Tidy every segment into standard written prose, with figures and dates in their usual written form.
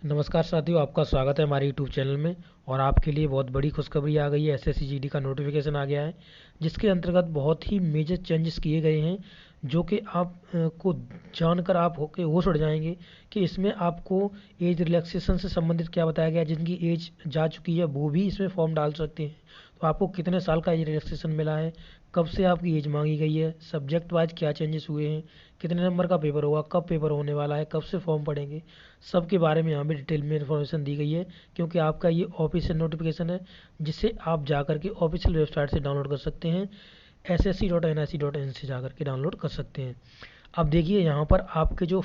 नमस्कार साथियों, आपका स्वागत है हमारे यूट्यूब चैनल में। और आपके लिए बहुत बड़ी खुशखबरी आ गई है। एसएससी जीडी का नोटिफिकेशन आ गया है, जिसके अंतर्गत बहुत ही मेजर चेंजेस किए गए हैं, जो कि आप को जानकर आप होके होश उड़ जाएंगे कि इसमें आपको एज रिलैक्सेशन से संबंधित क्या बताया गया है। जिनकी एज जा चुकी है वो भी इसमें फॉर्म डाल सकते हैं। तो आपको कितने साल का एज रिलैक्सेशन मिला है, कब से आपकी एज मांगी गई है, सब्जेक्ट वाइज क्या चेंजेस हुए हैं, कितने नंबर का पेपर होगा, कब पेपर होने वाला है, कब से फॉर्म पड़ेंगे, सब के बारे में यहाँ पे डिटेल में इन्फॉर्मेशन दी गई है। क्योंकि आपका ये ऑफिशियल नोटिफिकेशन है, जिसे आप जाकर के ऑफिशियल वेबसाइट से डाउनलोड कर सकते हैं। ssc.nic.in से जाकर के डाउनलोड कर सकते हैं। अब देखिए यहाँ पर आपके जो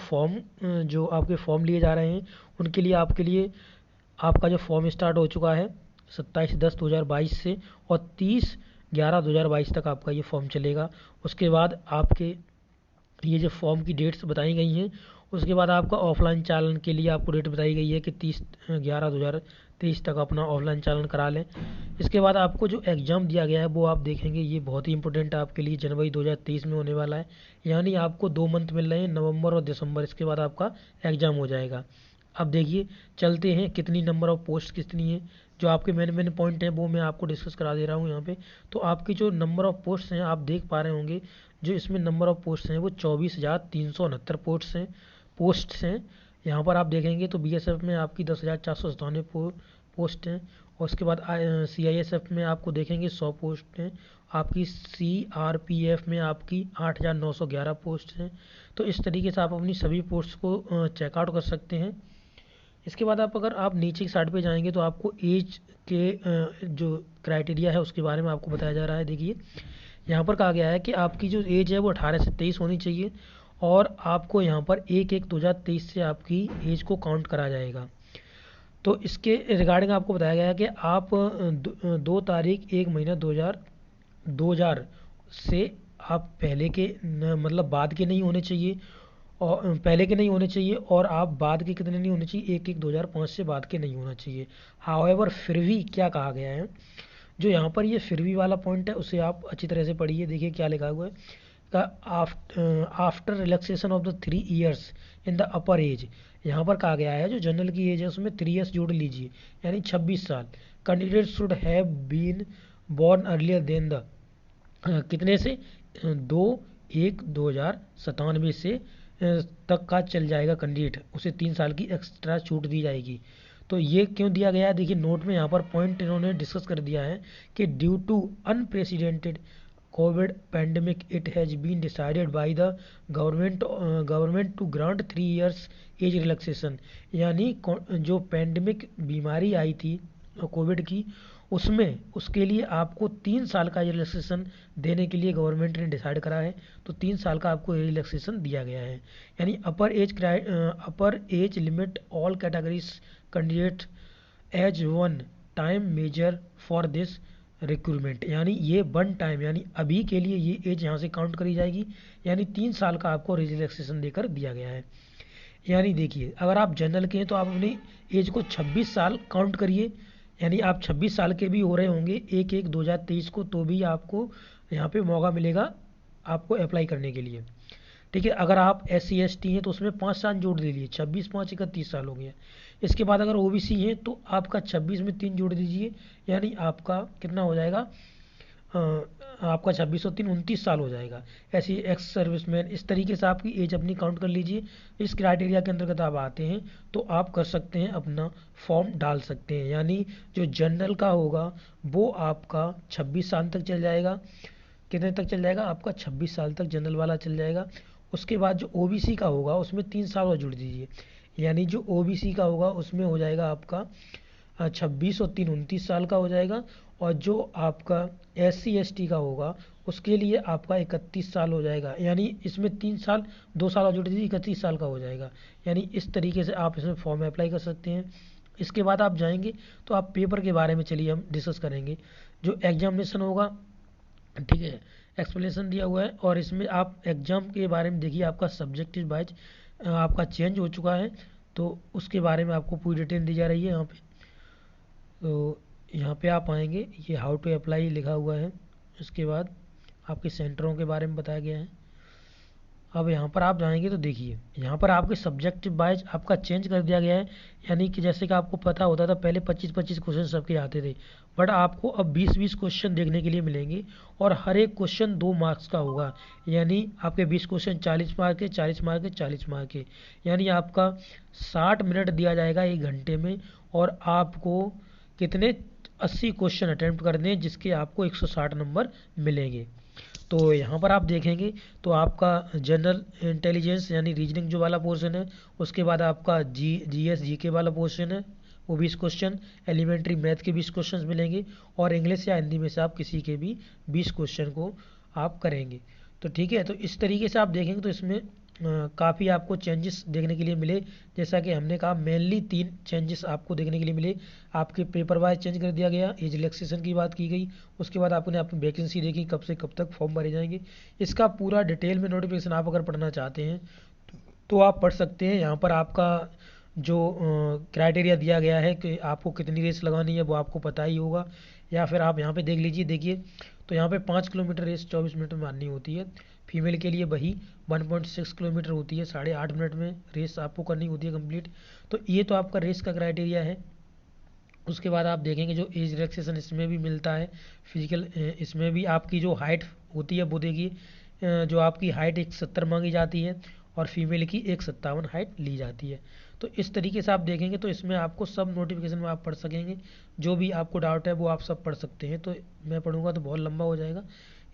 आपके फॉर्म लिए जा रहे हैं, उनके लिए आपके लिए आपका जो फॉर्म स्टार्ट हो चुका है 27/10/2022 से, और 30/11/2022 तक आपका ये फॉर्म चलेगा। उसके बाद आपके ये जो फॉर्म की डेट्स बताई गई हैं, उसके बाद आपका ऑफलाइन चालान के लिए आपको डेट बताई गई है कि 30/11/2023 तक अपना ऑफलाइन चालान करा लें। इसके बाद आपको जो एग्ज़ाम दिया गया है वो आप देखेंगे, ये बहुत ही इंपॉर्टेंट है आपके लिए, जनवरी 2023 में होने वाला है। यानी आपको 2 मंथ मिल रहे हैं, नवंबर और दिसंबर। इसके बाद आपका एग्ज़ाम हो जाएगा। अब देखिए, चलते हैं कितनी नंबर ऑफ पोस्ट कितनी है। जो आपके मेन मेन पॉइंट हैं वो मैं आपको डिस्कस करा दे रहा हूँ यहाँ पे। तो आपकी जो नंबर ऑफ पोस्ट हैं आप देख पा रहे होंगे, जो इसमें नंबर ऑफ पोस्ट हैं वो 24,369 पोस्ट्स हैं। यहाँ पर आप देखेंगे तो बीएसएफ में आपकी 10,497 पोस्ट हैं। और उसके बाद सीआईएसएफ में आपको देखेंगे 100 पोस्ट हैं। आपकी सीआरपीएफ में आपकी 8,911 पोस्ट हैं। तो इस तरीके से आप अपनी सभी पोस्ट को चेकआउट कर सकते हैं। इसके बाद अगर आप नीचे की साइड पे जाएंगे तो आपको एज के जो क्राइटेरिया है उसके बारे में आपको बताया जा रहा है। देखिए, यहाँ पर कहा गया है कि आपकी जो एज है वो 18 से 23 होनी चाहिए, और आपको यहाँ पर 1/1/2023 से आपकी एज को काउंट करा जाएगा। तो इसके रिगार्डिंग आपको बताया गया है कि आप 2 तारीख 1 महीना 2000 से आप पहले के मतलब बाद के नहीं होने चाहिए, और पहले के नहीं होने चाहिए, और आप बाद के कितने नहीं होने चाहिए, 1/1/2005 से बाद के नहीं होना चाहिए। हाउएवर फिर भी क्या कहा गया है, जो यहाँ पर ये फिर भी वाला पॉइंट है उसे आप अच्छी तरह से पढ़िए। देखिए क्या लिखा हुआ है का, after relaxation of the 3 years in the upper as. यहाँ पर कहा गया है जो जनरल की एज है उसमें 3 ईयर्स जोड़ लीजिए, यानी 26 साल। Candidate should have been born earlier than the कितने से 2/1/2097 से तक का चल जाएगा कैंडिडेट, उसे 3 साल की एक्स्ट्रा छूट दी जाएगी। तो ये क्यों दिया गया है, देखिए नोट में यहाँ पर पॉइंट इन्होंने डिस्कस कर दिया है कि due to unprecedented covid pandemic it has been decided by the government to grant 3 years as relaxation. यानी जो पैंडमिक बीमारी आई थी कोविड की, उसमें उसके लिए आपको 3 साल का रिलैक्सेशन देने के लिए गवर्नमेंट ने डिसाइड करा है। तो 3 साल का आपको रिलैक्सेशन दिया गया है। यानी upper age limit all categories candidate as one time measure for this recruitment. यानी ये वन टाइम, यानी अभी के लिए ये एज यहाँ से काउंट करी जाएगी। यानी 3 साल का आपको रिलैक्सेशन देकर दिया गया है। यानी देखिए, अगर आप जनरल के हैं तो आप अपनी एज को 26 साल काउंट करिए। यानी आप 26 साल के भी हो रहे होंगे 1/1/2023 को, तो भी आपको यहाँ पे मौका मिलेगा आपको अप्लाई करने के लिए। ठीक है, अगर आप SC ST हैं तो उसमें 5 साल जोड़ दीजिए, 26×5 = 31 साल हो गया। इसके बाद अगर OBC हैं तो आपका 26 में 3 जोड़ दीजिए, यानी आपका कितना हो जाएगा, आपका 26 और 3 29 साल हो जाएगा। ऐसे ही एक्स सर्विसमैन, इस तरीके से आपकी एज अपनी काउंट कर लीजिए। इस क्राइटेरिया के अंतर्गत आप आते हैं तो आप कर सकते हैं, अपना फॉर्म डाल सकते हैं। यानी जो जनरल का होगा वो आपका 26 साल तक चल जाएगा। कितने तक चल जाएगा आपका, 26 साल तक जनरल वाला चल जाएगा। उसके बाद जो OBC का होगा उसमें 3 साल और जुड़ दीजिए, यानी जो OBC का होगा उसमें हो जाएगा आपका 26 और 3 29 साल का हो जाएगा। और जो आपका SC ST का होगा उसके लिए आपका 31 साल हो जाएगा। यानी इसमें 3 साल, 2 साल और जोड़ दीजिए, 31 साल का हो जाएगा। यानी इस तरीके से आप इसमें फॉर्म अप्लाई कर सकते हैं। इसके बाद आप जाएंगे तो आप पेपर के बारे में चलिए हम डिस्कस करेंगे। जो एग्जामिनेशन होगा, ठीक है, एक्सप्लेनेशन दिया हुआ है, और इसमें आप एग्ज़ाम के बारे में देखिए, आपका सब्जेक्टिव वाइज आपका चेंज हो चुका है। तो उसके बारे में आपको पूरी डिटेल दी जा रही है यहाँ पे। तो यहाँ पे आप आएंगे, ये हाउ टू अप्लाई लिखा हुआ है। इसके बाद आपके सेंटरों के बारे में बताया गया है। अब यहाँ पर आप जाएंगे तो देखिए यहाँ पर आपके सब्जेक्ट वाइज आपका चेंज कर दिया गया है। यानी कि जैसे कि आपको पता होता था पहले 25-25 क्वेश्चन सबके आते थे, बट आपको अब 20-20 क्वेश्चन देखने के लिए मिलेंगे और हर एक क्वेश्चन 2 मार्क्स का होगा। यानी आपके 20 क्वेश्चन 40 मार्क के, 40 मार्क के, 40 मार्क के, यानी आपका 60 मिनट दिया जाएगा 1 घंटे में, और आपको कितने 80 क्वेश्चन अटेम्प्ट करने हैं जिसके आपको 160 नंबर मिलेंगे। तो यहाँ पर आप देखेंगे तो आपका जनरल इंटेलिजेंस यानी रीजनिंग जो वाला पोर्शन है, उसके बाद आपका जीएस जीके वाला पोर्शन है वो 20 क्वेश्चन, एलिमेंट्री मैथ के 20 क्वेश्चन मिलेंगे, और इंग्लिश या हिंदी में से आप किसी के भी 20 क्वेश्चन को आप करेंगे। तो ठीक है, तो इस तरीके से आप देखेंगे तो इसमें काफ़ी आपको चेंजेस देखने के लिए मिले। जैसा कि हमने कहा मेनली 3 चेंजेस आपको देखने के लिए मिले। आपके पेपर वाइज चेंज कर दिया गया, एज रिलैक्सेशन की बात की गई, उसके बाद आपने अपनी वैकेंसी देखी कब से कब तक फॉर्म भरे जाएंगे। इसका पूरा डिटेल में नोटिफिकेशन आप अगर पढ़ना चाहते हैं तो आप पढ़ सकते हैं। यहाँ पर आपका जो क्राइटेरिया दिया गया है कि आपको कितनी रेस लगानी है वो आपको पता ही होगा, या फिर आप यहाँ पे देख लीजिए। देखिए तो यहाँ पे 5 किलोमीटर रेस 24 मिनट में मारनी होती है। फीमेल के लिए वही 1.6 किलोमीटर होती है, 8.5 मिनट में रेस आपको करनी होती है कंप्लीट। तो ये तो आपका रेस का क्राइटेरिया है। उसके बाद आप देखेंगे जो एज रिलैक्सेशन इसमें भी मिलता है, फिजिकल इसमें भी आपकी जो हाइट होती है वो देखिए, जो आपकी हाइट 170 मांगी जाती है और फीमेल की 157 हाइट ली जाती है। तो इस तरीके से आप देखेंगे तो इसमें आपको सब नोटिफिकेशन में आप पढ़ सकेंगे, जो भी आपको डाउट है वो आप सब पढ़ सकते हैं। तो मैं पढ़ूंगा तो बहुत लंबा हो जाएगा,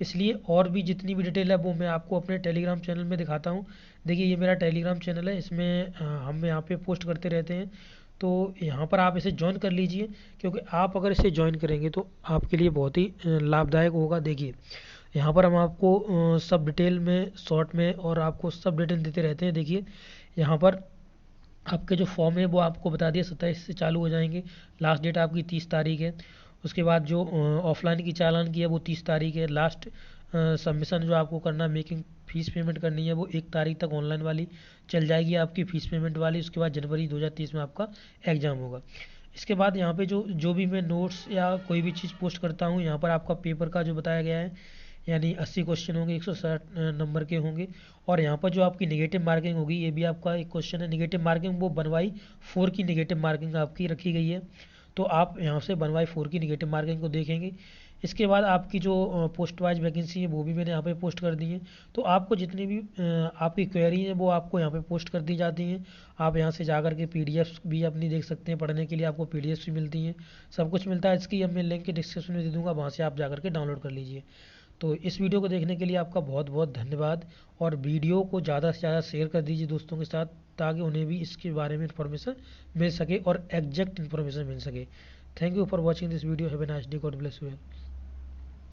इसलिए और भी जितनी भी डिटेल है वो मैं आपको अपने टेलीग्राम चैनल में दिखाता हूँ। देखिए ये मेरा टेलीग्राम चैनल है, इसमें हम यहाँ पे पोस्ट करते रहते हैं। तो यहाँ पर आप इसे ज्वाइन कर लीजिए, क्योंकि आप अगर इसे ज्वाइन करेंगे तो आपके लिए बहुत ही लाभदायक होगा। देखिए यहाँ पर हम आपको सब डिटेल में शॉर्ट में और आपको सब डिटेल देते रहते हैं। देखिए यहाँ पर आपके जो फॉर्म है वो आपको बता दिया 27 से चालू हो जाएंगे, लास्ट डेट आपकी 30 तारीख है। उसके बाद जो ऑफलाइन की चालान की है वो 30 तारीख है। लास्ट सबमिशन जो आपको करना है, मेकिंग फ़ीस पेमेंट करनी है, वो 1 तारीख तक ऑनलाइन वाली चल जाएगी आपकी फ़ीस पेमेंट वाली। उसके बाद जनवरी 2023 में आपका एग्ज़ाम होगा। इसके बाद यहाँ पे जो जो भी मैं नोट्स या कोई भी चीज़ पोस्ट करता हूँ, यहाँ पर आपका पेपर का जो बताया गया है, यानी 80 क्वेश्चन होंगे, 160 नंबर के होंगे। और यहाँ पर जो आपकी नेगेटिव मार्किंग होगी, ये भी आपका एक क्वेश्चन है नेगेटिव मार्किंग, वो 1/4 की नेगेटिव मार्किंग आपकी रखी गई है। तो आप यहाँ से 1/4 की नेगेटिव मार्किंग को देखेंगे। इसके बाद आपकी जो पोस्ट वाइज वैकेंसी है वो भी मैंने यहाँ पे पोस्ट कर दी है। तो आपको जितनी भी आपकी क्वेरी है वो आपको यहाँ पे पोस्ट कर दी जाती हैं। आप यहाँ से जाकर के पीडीएफ भी अपनी देख सकते हैं, पढ़ने के लिए आपको पीडीएफ भी मिलती हैं, सब कुछ मिलता है। इसकी अब मैं लिंक डिस्क्रिप्शन में दे दूँगा, वहाँ से आप जाकर के डाउनलोड कर लीजिए। तो इस वीडियो को देखने के लिए आपका बहुत बहुत धन्यवाद, और वीडियो को ज़्यादा से ज़्यादा शेयर कर दीजिए दोस्तों के साथ, ताकि उन्हें भी इसके बारे में इन्फॉर्मेशन मिल सके और एग्जैक्ट इन्फॉर्मेशन मिल सके। Thank you for watching this video. Have a nice day, God bless you.